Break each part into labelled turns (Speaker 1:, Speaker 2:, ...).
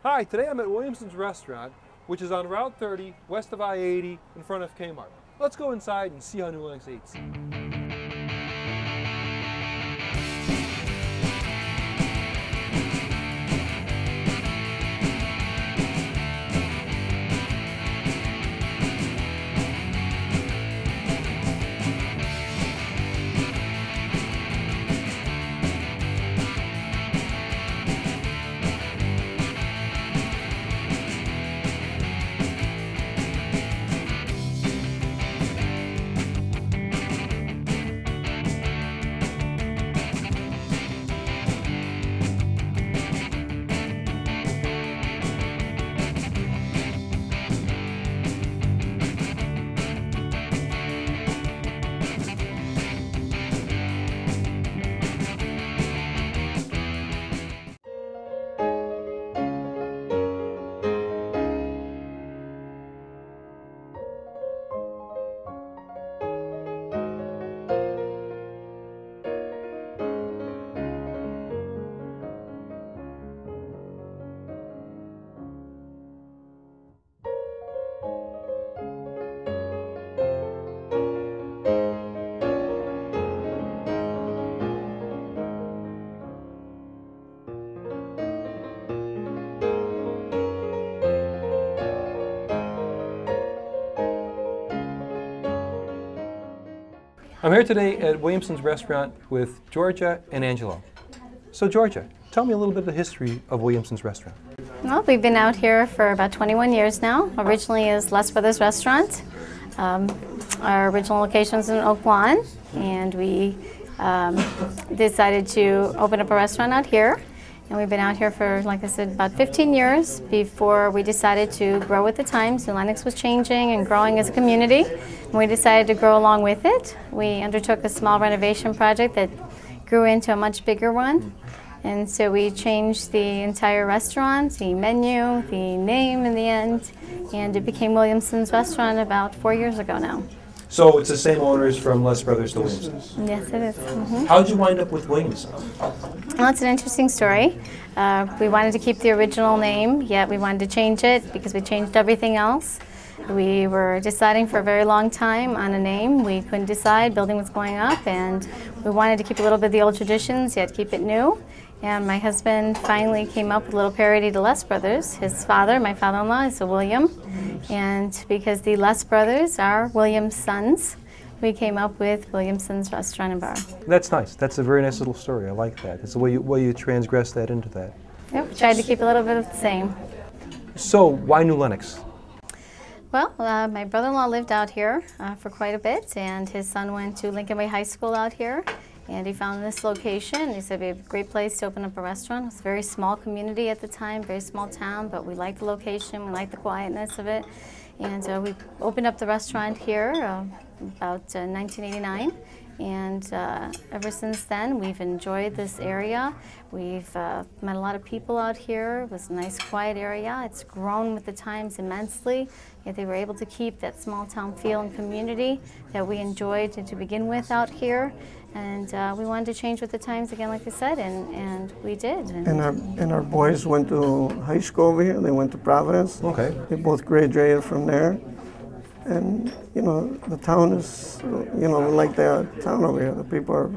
Speaker 1: Hi, today I'm at Willamsons restaurant, which is on Route 30, west of I-80, in front of Kmart. Let's go inside and see how New Lenox eats. I'm here today at Willamsons restaurant with Georgia and Angelo. So Georgia, tell me a little bit of the history of Willamsons restaurant.
Speaker 2: Well, we've been out here for about 21 years now. Originally is Les Brothers Restaurant. Our original location was in Oak Lawn, and we decided to open up a restaurant out here. And we've been out here for, like I said, about 15 years before we decided to grow with the times. New Lenox was changing and growing as a community, and we decided to grow along with it. We undertook a small renovation project that grew into a much bigger one. And so we changed the entire restaurant, the menu, the name in the end, and it became Willamsons Restaurant about 4 years ago now.
Speaker 1: So it's the same owners from Les Brothers to Willamsons?
Speaker 2: Yes, it is.
Speaker 1: How did you wind up with Willamsons?
Speaker 2: Well, it's an interesting story. We wanted to keep the original name, yet we wanted to change it because we changed everything else. We were deciding for a very long time on a name. We couldn't decide, building was going up, and we wanted to keep a little bit of the old traditions, yet keep it new. And my husband finally came up with a little parody to Les Brothers. His father, my father-in-law, is a William. And because the Les Brothers are Willamsons, we came up with Willamsons Restaurant and Bar.
Speaker 1: That's nice. That's a very nice little story. I like that. It's the way you transgress that into that.
Speaker 2: Yep, tried to keep a little bit of the same.
Speaker 1: So why New Lenox?
Speaker 2: Well, my brother-in-law lived out here for quite a bit, and his son went to Lincoln Way High School out here. And he found this location. He said it'd be a great place to open up a restaurant. It was a very small community at the time, very small town, but we liked the location, we liked the quietness of it. And we opened up the restaurant here about 1989. And ever since then, we've enjoyed this area. We've met a lot of people out here. It was a nice, quiet area. It's grown with the times immensely. Yet they were able to keep that small town feel and community that we enjoyed to begin with out here. And we wanted to change with the times again, like I said, and we did.
Speaker 3: And our boys went to high school over here. They went to Providence.
Speaker 1: Okay.
Speaker 3: They both graduated from there. And, you know, the town is, you know, we like the town over here. The people are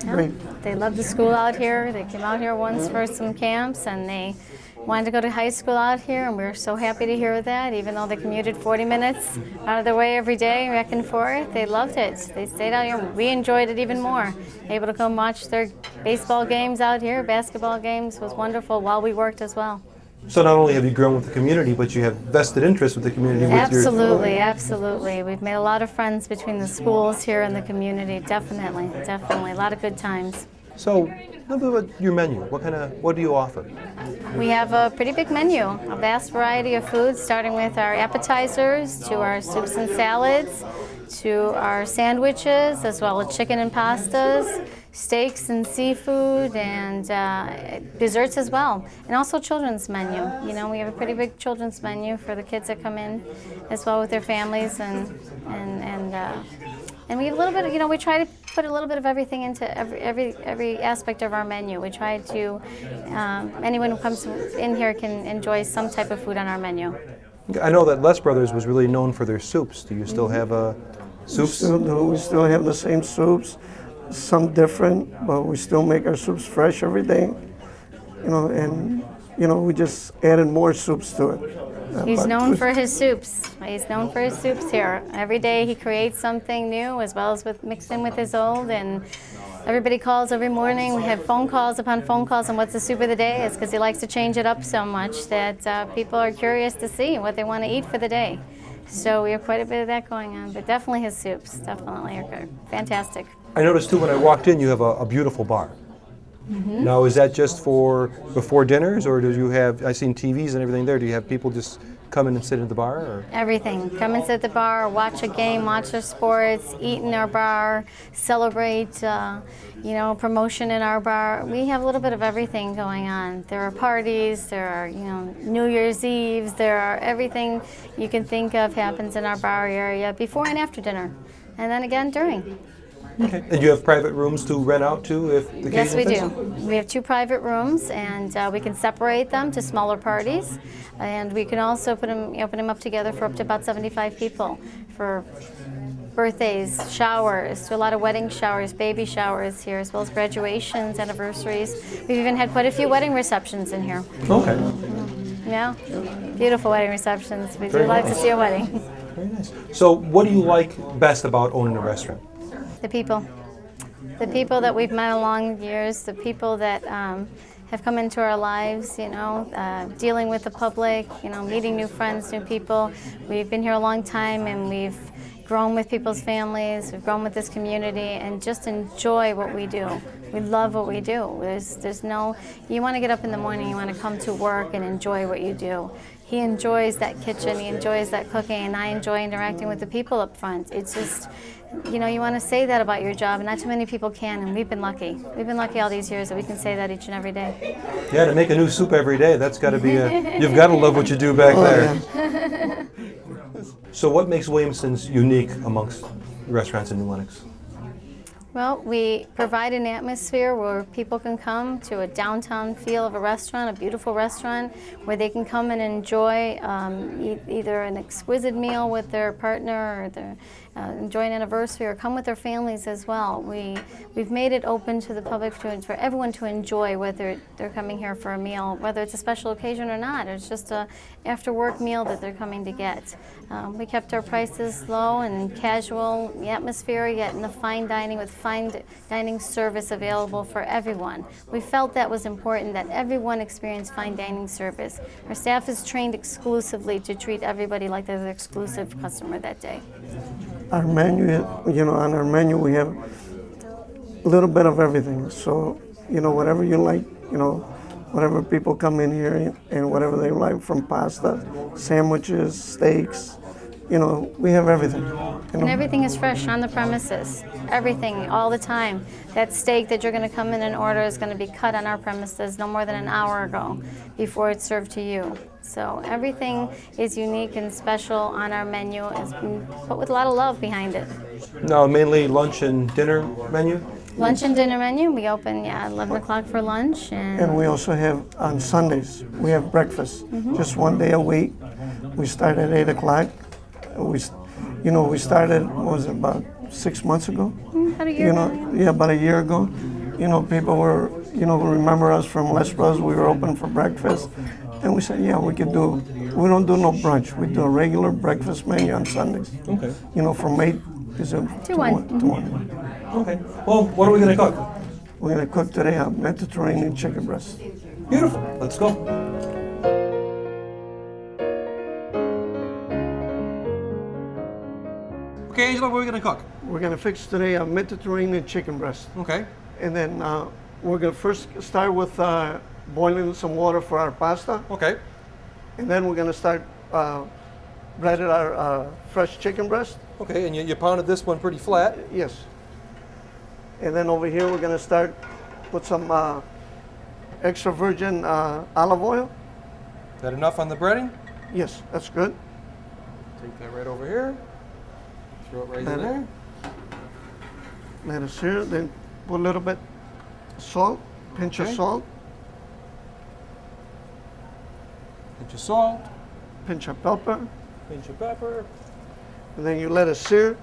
Speaker 3: great.
Speaker 2: They love the school out here. They came out here once for some camps, and they wanted to go to high school out here, and we were so happy to hear that. Even though they commuted 40 minutes out of their way every day, back and forth, they loved it. They stayed out here. We enjoyed it even more. Able to come watch their baseball games out here, basketball games was wonderful while we worked as well.
Speaker 1: So not only have you grown with the community, but you have vested interest with the community.
Speaker 2: Absolutely, absolutely. We've made a lot of friends between the schools here and the community. Definitely, definitely. A lot of good times.
Speaker 1: So, a little bit about your menu. What do you offer?
Speaker 2: We have a pretty big menu, a vast variety of foods, starting with our appetizers to our soups and salads, to our sandwiches, as well as chicken and pastas, steaks and seafood, and desserts as well. And also children's menu. You know, we have a pretty big children's menu for the kids that come in, as well with their families, and we have a little bit, you know, we try to put a little bit of everything into every aspect of our menu. We try to, anyone who comes in here can enjoy some type of food on our menu.
Speaker 1: I know that Les Brothers was really known for their soups. Do you still have soups?
Speaker 3: We still have the same soups, some different, but we still make our soups fresh every day. You know, and you know, we just added more soups to it.
Speaker 2: He's known for his soups. He's known for his soups here. Every day he creates something new, as well as mixed in with his old. And everybody calls every morning. We have phone calls upon phone calls on what's the soup of the day. It's because he likes to change it up so much that people are curious to see what they want to eat for the day. So we have quite a bit of that going on. But definitely his soups, definitely are good. Fantastic.
Speaker 1: I noticed too when I walked in, you have a beautiful bar. Mm-hmm. Now, is that just for before dinners, or do you have, I've seen TVs and everything there, do you have people just come in and sit at the bar? Or?
Speaker 2: Everything. Come and sit at the bar, watch a game, watch our sports, eat in our bar, celebrate, you know, promotion in our bar. We have a little bit of everything going on. There are parties, there are, you know, New Year's Eves, there are everything you can think of happens in our bar area before and after dinner, and then again during.
Speaker 1: Okay. And you have private rooms to rent out to if the
Speaker 2: Yes, we do. We have 2 private rooms, and we can separate them to smaller parties, and we can also open them up together for up to about 75 people for birthdays, showers, do a lot of wedding showers, baby showers here, as well as graduations, anniversaries. We've even had quite a few wedding receptions in here.
Speaker 1: Okay.
Speaker 2: Yeah, beautiful wedding receptions. We do like to see a wedding.
Speaker 1: Very nice. So what do you like best about owning a restaurant?
Speaker 2: The people. The people that we've met along the years, the people that have come into our lives, you know, dealing with the public, you know, meeting new friends, new people. We've been here a long time, and we've grown with people's families, we've grown with this community, and just enjoy what we do. We love what we do. There's no, you want to get up in the morning, you want to come to work and enjoy what you do. He enjoys that kitchen, he enjoys that cooking, and I enjoy interacting with the people up front. It's just, you know, you want to say that about your job, and not too many people can, and we've been lucky. We've been lucky all these years that we can say that each and every day.
Speaker 1: Yeah, to make a new soup every day, that's got to be you've got to love what you do back there.
Speaker 3: Yeah.
Speaker 1: So what makes Willamsons unique amongst restaurants in New Lenox?
Speaker 2: Well, we provide an atmosphere where people can come to a downtown feel of a restaurant, a beautiful restaurant, where they can come and enjoy either an exquisite meal with their partner, or enjoy an anniversary, or come with their families as well. We've made it open to the public, for everyone to enjoy, whether they're coming here for a meal, whether it's a special occasion or not. It's just a after-work meal that they're coming to get. We kept our prices low and casual, the atmosphere, yet in the fine dining, with fine dining service available for everyone. We felt that was important, that everyone experience fine dining service. Our staff is trained exclusively to treat everybody like they're the exclusive customer that day.
Speaker 3: Our menu, you know, on our menu we have a little bit of everything. So, you know, whatever you like, you know, whatever people come in here and whatever they like, from pasta, sandwiches, steaks, you know, we have everything. You know?
Speaker 2: And everything is fresh on the premises. Everything, all the time. That steak that you're going to come in and order is going to be cut on our premises no more than an hour ago before it's served to you. So everything is unique and special on our menu. It's been put with a lot of love behind it.
Speaker 1: Now, mainly lunch and dinner menu?
Speaker 2: Lunch and dinner menu. We open 11 o'clock for lunch.
Speaker 3: And we also have, on Sundays, we have breakfast. Just one day a week. We start at 8 o'clock. We started, what was it, about 6 months ago?
Speaker 2: About a year ago.
Speaker 3: Yeah, about a year ago. You know, people were, you know, remember us from Les Brothers. We were open for breakfast. And we said, yeah, we don't do no brunch. We do a regular breakfast menu on Sundays.
Speaker 1: Okay.
Speaker 3: You know, from 8 to 1.
Speaker 1: Okay. Well, what are we going to cook?
Speaker 3: We're going to cook today a Mediterranean chicken breast.
Speaker 1: Beautiful. Let's go. Okay, Angela, what are we going to cook?
Speaker 3: We're going to fix today a Mediterranean chicken breast.
Speaker 1: Okay.
Speaker 3: And then we're going to first start with boiling some water for our pasta.
Speaker 1: Okay.
Speaker 3: And then we're going to start breading our fresh chicken breast.
Speaker 1: Okay, and you pounded this one pretty flat.
Speaker 3: Yes. And then over here we're going to start with some extra virgin olive oil.
Speaker 1: Is that enough on the breading?
Speaker 3: Yes, that's good.
Speaker 1: Take that right over here. Throw it right in there.
Speaker 3: Let it sear. Then put a little bit salt, pinch of salt,
Speaker 1: Pinch of salt,
Speaker 3: pinch of pepper,
Speaker 1: pinch of pepper.
Speaker 3: and then you let it sear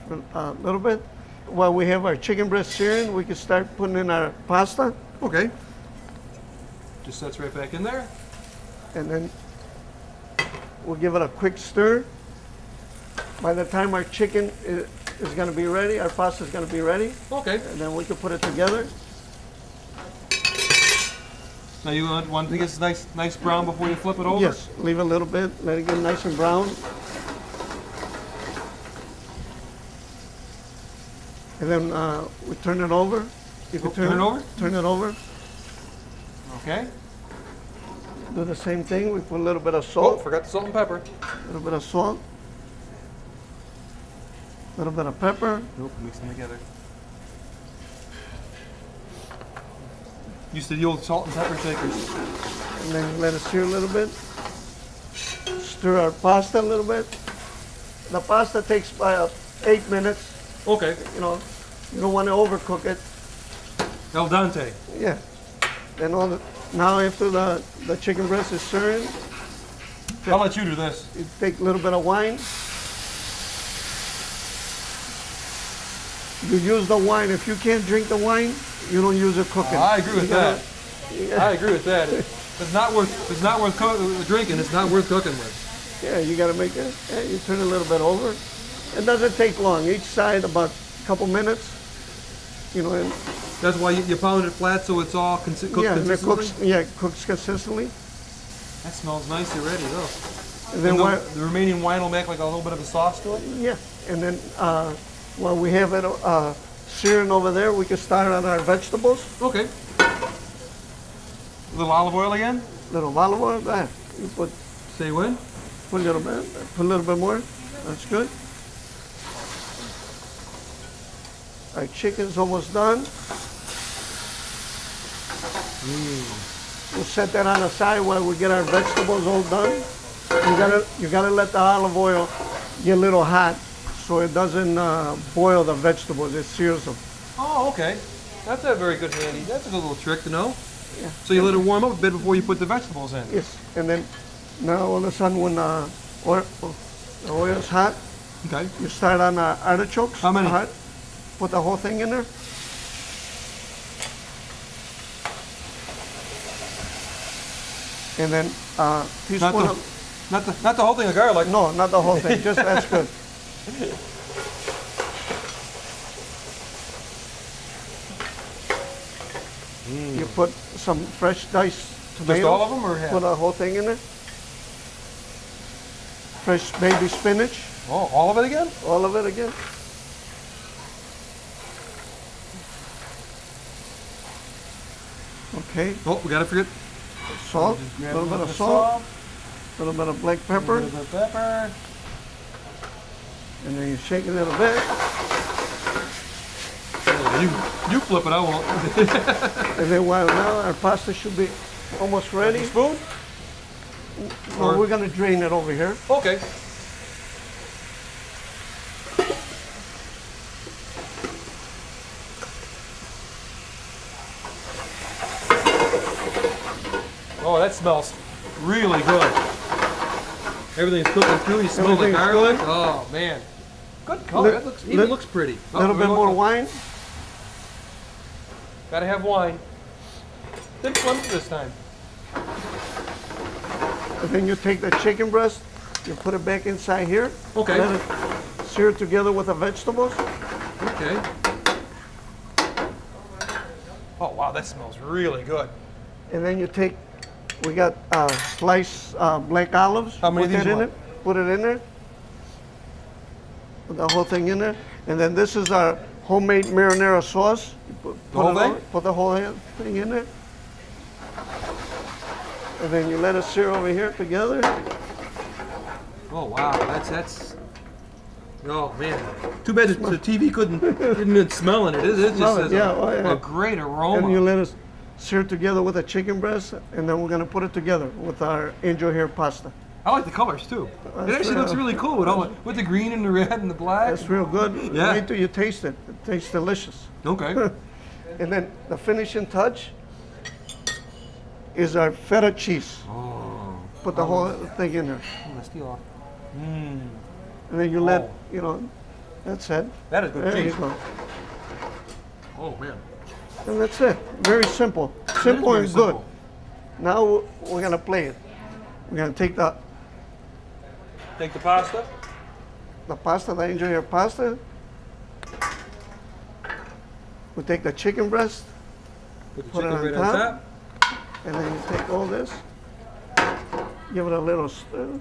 Speaker 3: for a little bit. While we have our chicken breast searing, we can start putting in our pasta,
Speaker 1: Okay. Just sets right back in there.
Speaker 3: and then we'll give it a quick stir. By the time our chicken is going to be ready, our pasta is going to be ready,
Speaker 1: Okay.
Speaker 3: and then we can put it together.
Speaker 1: Now you want to get this nice brown before you flip it over?
Speaker 3: Yes, leave a little bit, let it get nice and brown. And then we turn it over. You can
Speaker 1: Turn it over?
Speaker 3: Turn it over.
Speaker 1: Okay.
Speaker 3: Do the same thing. We put a little bit of
Speaker 1: Oh,
Speaker 3: salt,
Speaker 1: forgot the salt and pepper.
Speaker 3: a little bit of salt, a little bit of pepper.
Speaker 1: Nope, mix them together. Used to the old salt and pepper shakers.
Speaker 3: And then let it sear a little bit. Stir our pasta a little bit. The pasta takes about 8 minutes.
Speaker 1: Okay.
Speaker 3: You know, you don't want to overcook it.
Speaker 1: El dente.
Speaker 3: Yeah. Then now after the chicken breast is searing,
Speaker 1: I'll let you do this.
Speaker 3: you take a little bit of wine. You use the wine. If you can't drink the wine, you don't use it cooking.
Speaker 1: I agree with that.
Speaker 3: Yeah.
Speaker 1: I agree with that. It's not worth drinking. It's not worth cooking with.
Speaker 3: Yeah, you got to make it. Yeah, you turn a little bit over. It doesn't take long. Each side about a couple minutes. You know, and
Speaker 1: That's why you pound it flat so it's all cooked
Speaker 3: yeah, and it
Speaker 1: consistently.
Speaker 3: cooks consistently.
Speaker 1: That smells nice already, though.
Speaker 3: And then
Speaker 1: And
Speaker 3: while,
Speaker 1: the remaining wine will make like a little bit of a sauce to it.
Speaker 3: yeah, and then while we have it searing over there, we can start on our vegetables.
Speaker 1: Okay. A little olive oil again.
Speaker 3: Little olive oil. There. You put
Speaker 1: Say when.
Speaker 3: a little bit. Put a little bit more. That's good. Our chicken's almost done. We'll set that on the side while we get our vegetables all done. You gotta let the olive oil get a little hot so it doesn't boil the vegetables. It sears them.
Speaker 1: Oh, okay. That's a very good handy. That's a good little trick to know.
Speaker 3: Yeah.
Speaker 1: So you let it warm up a bit before you put the vegetables in.
Speaker 3: Yes. And then now all of a sudden when the oil's hot,
Speaker 1: Okay.
Speaker 3: you start on artichokes.
Speaker 1: How many?
Speaker 3: Hot. Put the whole thing in there. And then teaspoon of
Speaker 1: Not the whole thing of garlic.
Speaker 3: no, not the whole thing. Just that's good. You put some fresh diced tomatoes.
Speaker 1: Just all of them or half?
Speaker 3: Put the whole thing in there. Fresh baby spinach.
Speaker 1: Oh, all of it again?
Speaker 3: All of it again. Okay,
Speaker 1: Oh, we gotta forget.
Speaker 3: salt,
Speaker 1: Just
Speaker 3: a
Speaker 1: grab
Speaker 3: little bit of salt, a little bit of black
Speaker 1: a
Speaker 3: pepper,
Speaker 1: little bit of pepper.
Speaker 3: and then you shake it a little bit.
Speaker 1: Oh, you flip it, I won't.
Speaker 3: And then while now our pasta should be almost ready.
Speaker 1: Spoon?
Speaker 3: Well, we're gonna drain it over here.
Speaker 1: Okay. Oh, that smells really good. Everything's cooking through. You smell the
Speaker 3: Everything's
Speaker 1: garlic.
Speaker 3: good.
Speaker 1: Oh man, good color.
Speaker 3: Li-
Speaker 1: That looks
Speaker 3: li-
Speaker 1: looks pretty.
Speaker 3: A little bit more wine.
Speaker 1: Gotta have wine. Didn't flip this time.
Speaker 3: And then you take the chicken breast, you put it back inside here.
Speaker 1: Okay.
Speaker 3: Let it sear together with the vegetables.
Speaker 1: Okay. Oh wow, that smells really good.
Speaker 3: And then you take, we got sliced black olives.
Speaker 1: How many
Speaker 3: Put
Speaker 1: of these
Speaker 3: that
Speaker 1: you
Speaker 3: in
Speaker 1: want?
Speaker 3: it. Put it in there. Put the whole thing in there. And then this is our homemade marinara sauce. You put
Speaker 1: whole
Speaker 3: it
Speaker 1: thing?
Speaker 3: over- Put the whole thing in there. And then you let it sear over here together.
Speaker 1: Oh wow, that's. Oh man, too bad the TV didn't smell it. It
Speaker 3: Smell
Speaker 1: just
Speaker 3: it,
Speaker 1: has
Speaker 3: yeah, oh, yeah.
Speaker 1: a great aroma.
Speaker 3: And you let it sear together with the chicken breast. And then we're going to put it together with our angel hair pasta.
Speaker 1: I like the colors too. It actually looks really cool with the green and the red and the black.
Speaker 3: It's real good.
Speaker 1: Yeah.
Speaker 3: Wait till you taste it. It tastes delicious.
Speaker 1: Okay.
Speaker 3: And then the finishing touch is our feta cheese.
Speaker 1: Oh.
Speaker 3: Put the whole thing in there.
Speaker 1: Let's steal off.
Speaker 3: And then you let, you know, that's it.
Speaker 1: That is good
Speaker 3: There you
Speaker 1: cheese.
Speaker 3: go.
Speaker 1: Oh man.
Speaker 3: And that's it. Very simple. Simple and good. Now we're going to play it. We're going to take the
Speaker 1: pasta.
Speaker 3: the pasta, the enjoy your pasta. We take the chicken breast,
Speaker 1: Put the
Speaker 3: Put it
Speaker 1: chicken
Speaker 3: on
Speaker 1: right on
Speaker 3: top.
Speaker 1: top.
Speaker 3: and then you take all this, give it a little stir.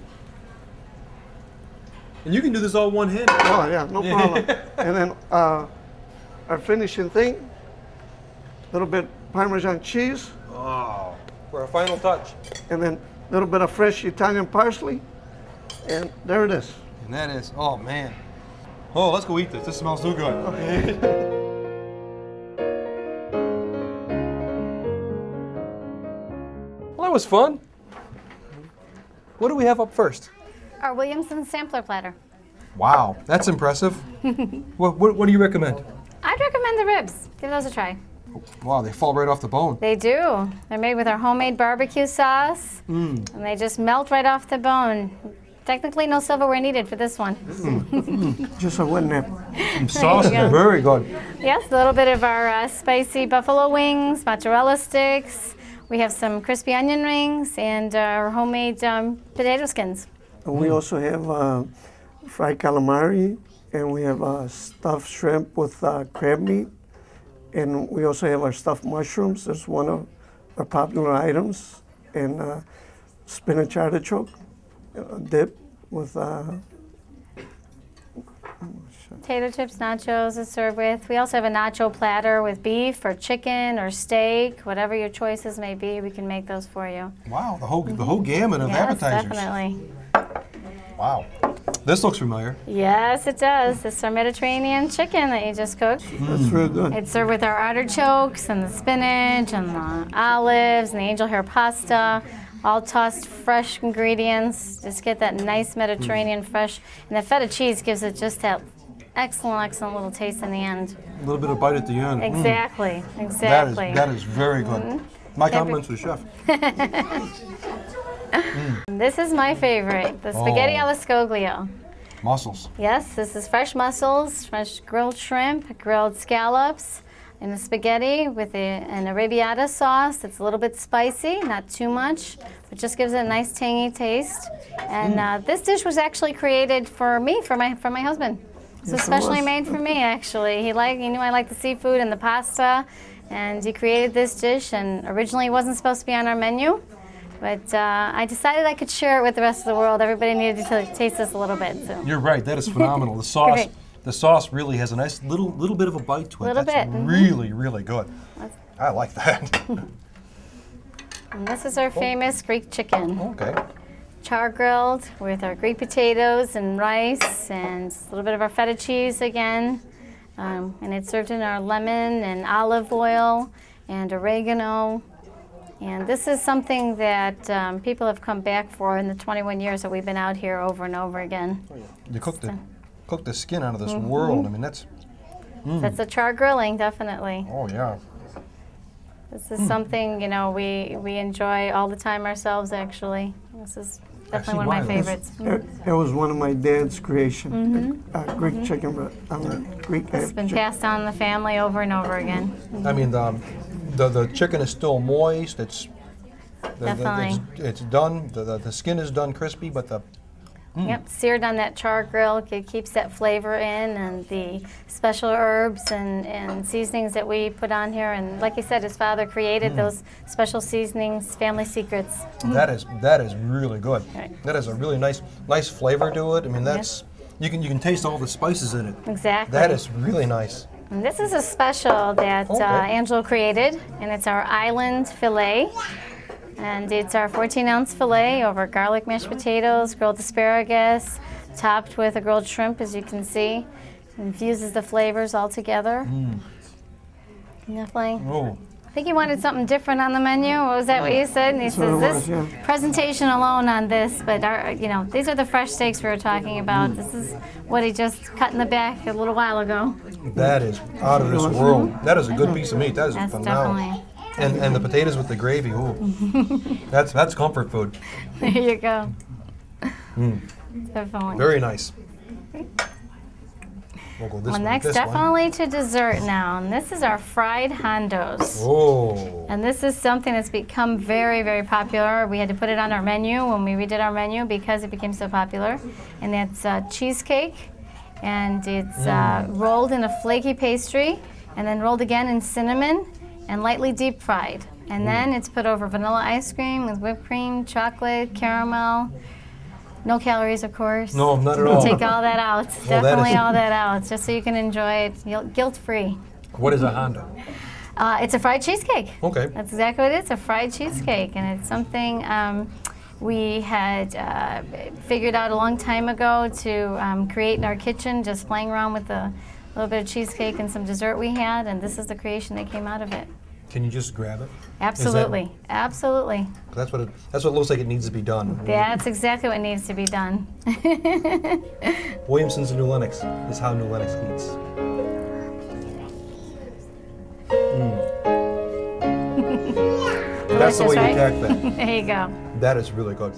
Speaker 1: And you can do this all one hand.
Speaker 3: Oh yeah, no problem. And then our finishing thing, a little bit Parmesan cheese,
Speaker 1: Oh. For a final touch.
Speaker 3: and then a little bit of fresh Italian parsley, and there it is.
Speaker 1: And that is, oh man. Oh, let's go eat this. This smells so good. Well, that was fun. What do we have up first?
Speaker 2: Our Willamsons sampler platter.
Speaker 1: Wow, that's impressive. What do you recommend?
Speaker 2: I'd recommend the ribs. Give those a try.
Speaker 1: Wow, they fall right off the bone.
Speaker 2: They do. They're made with our homemade barbecue sauce, and they just melt right off the bone. Technically, no silverware needed for this one.
Speaker 3: Just a wet nip.
Speaker 1: Sauce is
Speaker 2: go.
Speaker 1: very good.
Speaker 2: Yes, a little bit of our spicy buffalo wings, mozzarella sticks. We have some crispy onion rings and our homemade potato skins.
Speaker 3: We also have fried calamari, and we have stuffed shrimp with crab meat, and we also have our stuffed mushrooms. That's one of our popular items, and spinach artichoke dip with
Speaker 2: Potato chips, nachos is served with. We also have a nacho platter with beef or chicken or steak, whatever your choices may be. We can make those for you.
Speaker 1: Wow, the whole gamut of
Speaker 2: Yes,
Speaker 1: appetizers.
Speaker 2: definitely.
Speaker 1: Wow. This looks familiar.
Speaker 2: Yes, it does. This is our Mediterranean chicken that you just cooked.
Speaker 3: that's real good.
Speaker 2: It's served with our artichokes and the spinach and the olives and the angel hair pasta, all tossed fresh ingredients. Just get that nice Mediterranean fresh. And the feta cheese gives it just that excellent little taste in the end.
Speaker 1: A little bit of bite at the end.
Speaker 2: Exactly, exactly.
Speaker 1: That is very good. My compliments to the chef.
Speaker 2: This is my favorite, the spaghetti alla scoglio.
Speaker 1: Mussels.
Speaker 2: Yes, this is fresh mussels, fresh grilled shrimp, grilled scallops, and the spaghetti with an arrabbiata sauce that's a little bit spicy, not too much, but just gives it a nice tangy taste. And this dish was actually created for me, for my husband. It's
Speaker 3: Yes, it
Speaker 2: especially
Speaker 3: was.
Speaker 2: made for me, actually. He knew I liked the seafood and the pasta, and he created this dish. And originally, it wasn't supposed to be on our menu, but I decided I could share it with the rest of the world. Everybody needed to taste this a little bit. So.
Speaker 1: You're right. That is phenomenal. The sauce.
Speaker 2: Great.
Speaker 1: The sauce really has a nice little bit of a bite to it.
Speaker 2: Little
Speaker 1: That's
Speaker 2: bit,
Speaker 1: really, really good. I like that.
Speaker 2: And this is our famous Greek chicken.
Speaker 1: Okay.
Speaker 2: Char grilled with our Greek potatoes and rice and a little bit of our feta cheese again. And it's served in our lemon and olive oil and oregano. And this is something that people have come back for in the 21 years that we've been out here over and over again.
Speaker 1: You cook the skin out of this world. I mean, that's.
Speaker 2: That's the char grilling, definitely.
Speaker 1: Oh yeah.
Speaker 2: This is something, we enjoy all the time ourselves, actually. This is definitely one of my favorites.
Speaker 3: It was one of my dad's creation, Greek chicken breast. Greek
Speaker 2: It's been
Speaker 3: chicken.
Speaker 2: passed on in the family over and over again.
Speaker 1: I mean, the chicken is still moist.
Speaker 2: Definitely.
Speaker 1: It's done. The skin is done crispy, but the.
Speaker 2: Yep, seared on that char grill. It keeps that flavor in, and the special herbs and seasonings that we put on here. And like you said, his father created those special seasonings, family secrets.
Speaker 1: That is really good.
Speaker 2: Right.
Speaker 1: That has a really nice flavor to it. I mean, that's you can taste all the spices in it.
Speaker 2: Exactly.
Speaker 1: That is really nice.
Speaker 2: And this is a special that
Speaker 1: Okay.
Speaker 2: Angelo created, and it's our island filet. And it's our 14-ounce filet over garlic mashed potatoes, grilled asparagus, topped with a grilled shrimp, as you can see. Infuses the flavors all together. Definitely.
Speaker 1: Oh.
Speaker 2: I think he wanted something different on the menu. What was that what you said? And he says, this presentation alone on this, but these are the fresh steaks we were talking about. This is what he just cut in the back a little while ago.
Speaker 1: That is out of this world. That is a good piece of meat. That is
Speaker 2: That's
Speaker 1: phenomenal.
Speaker 2: definitely.
Speaker 1: And the potatoes with the gravy, ooh. That's comfort food.
Speaker 2: There you go. Definitely.
Speaker 1: Very nice. We'll go this
Speaker 2: Well,
Speaker 1: one,
Speaker 2: next,
Speaker 1: this
Speaker 2: definitely to dessert now, and this is our fried hondos.
Speaker 1: Oh.
Speaker 2: And this is something that's become very, very popular. We had to put it on our menu when we redid our menu because it became so popular. And that's cheesecake, and it's rolled in a flaky pastry, and then rolled again in cinnamon, and lightly deep fried. And then it's put over vanilla ice cream with whipped cream, chocolate, caramel. No calories, of course.
Speaker 1: No, not at all.
Speaker 2: Take all that out.
Speaker 1: Well,
Speaker 2: Definitely all that out, just so you can enjoy it guilt-free.
Speaker 1: What is a hondo?
Speaker 2: It's a fried cheesecake.
Speaker 1: Okay.
Speaker 2: That's exactly what it is, a fried cheesecake. And it's something we had figured out a long time ago to create in our kitchen, just playing around with a little bit of cheesecake and some dessert we had, and this is the creation that came out of it.
Speaker 1: Can you just grab it?
Speaker 2: Absolutely, absolutely.
Speaker 1: That's what it looks like it needs to be done.
Speaker 2: That's exactly what needs to be done.
Speaker 1: Willamsons and New Lenox is how New Lenox eats. That's the way you
Speaker 2: Delicious,
Speaker 1: attack that.
Speaker 2: There you go.
Speaker 1: That is really good.